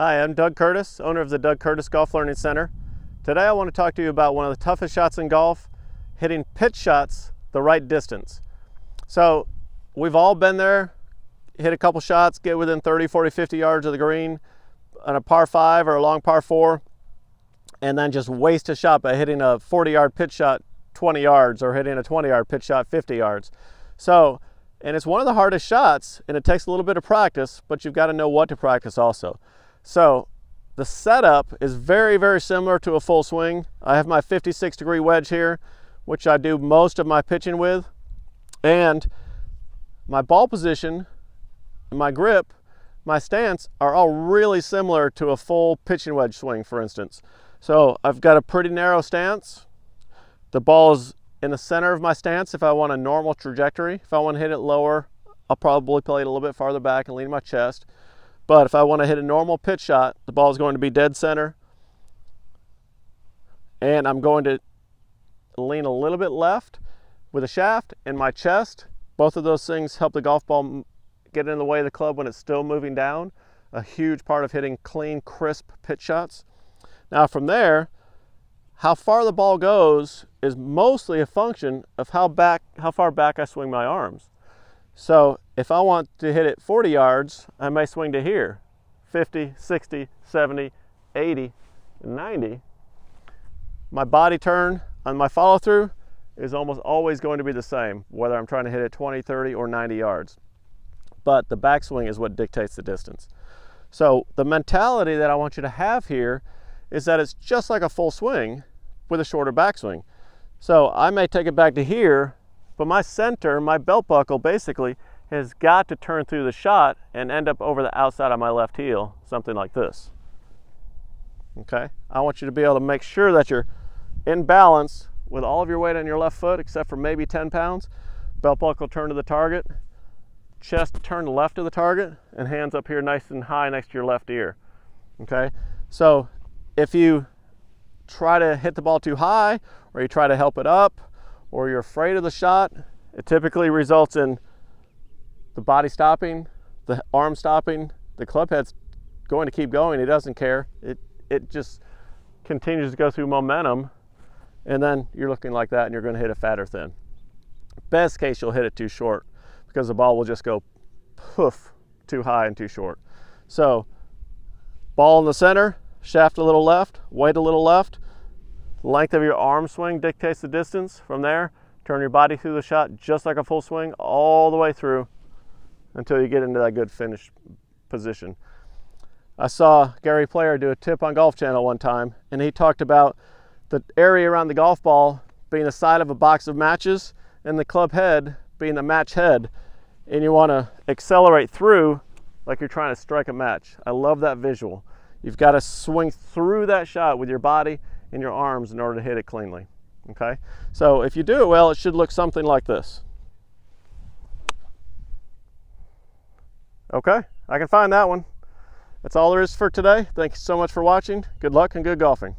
Hi, I'm Doug Curtis, owner of the Doug Curtis Golf Learning Center. Today I want to talk to you about one of the toughest shots in golf, hitting pitch shots the right distance. So we've all been there, hit a couple shots, get within 30, 40, 50 yards of the green on a par 5 or a long par 4, and then just waste a shot by hitting a 40-yard pitch shot 20 yards or hitting a 20-yard pitch shot 50 yards. And it's one of the hardest shots, and it takes a little bit of practice, but you've got to know what to practice also. So the setup is very, very similar to a full swing. I have my 56-degree wedge here, which I do most of my pitching with. And my ball position, my grip, my stance are all really similar to a full pitching wedge swing, for instance. So I've got a pretty narrow stance. The ball is in the center of my stance if I want a normal trajectory. If I want to hit it lower, I'll probably play it a little bit farther back and lean my chest. But if I want to hit a normal pitch shot, the ball is going to be dead center. And I'm going to lean a little bit left with a shaft and my chest. Both of those things help the golf ball get in the way of the club when it's still moving down. A huge part of hitting clean, crisp pitch shots. Now from there, how far the ball goes is mostly a function of how far back I swing my arms. So if I want to hit it 40 yards, I may swing to here, 50, 60, 70, 80, 90. My body turn on my follow through is almost always going to be the same, whether I'm trying to hit it 20, 30, or 90 yards. But the backswing is what dictates the distance. So the mentality that I want you to have here is that it's just like a full swing with a shorter backswing. So I may take it back to here, but my center, my belt buckle basically has got to turn through the shot and end up over the outside of my left heel, something like this. Okay? I want you to be able to make sure that you're in balance with all of your weight on your left foot, except for maybe 10 pounds. Belt buckle turn to the target, chest turn left of the target, and hands up here nice and high next to your left ear. Okay? So if you try to hit the ball too high, or you try to help it up, or you're afraid of the shot, it typically results in the body stopping, the arm stopping, the club head's going to keep going. It doesn't care. It just continues to go through momentum, and then you're looking like that and you're going to hit it fat or thin. Best case, you'll hit it too short because the ball will just go poof, too high and too short. So ball in the center, shaft a little left, weight a little left. The length of your arm swing dictates the distance. From there, turn your body through the shot just like a full swing all the way through until you get into that good finish position. I saw Gary Player do a tip on Golf Channel one time, and he talked about the area around the golf ball being the side of a box of matches and the club head being the match head, and you want to accelerate through like you're trying to strike a match. I love that visual. You've got to swing through that shot with your body and your arms in order to hit it cleanly. Okay? So if you do it well, it should look something like this. Okay, I can find that one. That's all there is for today. Thank you so much for watching. Good luck and good golfing.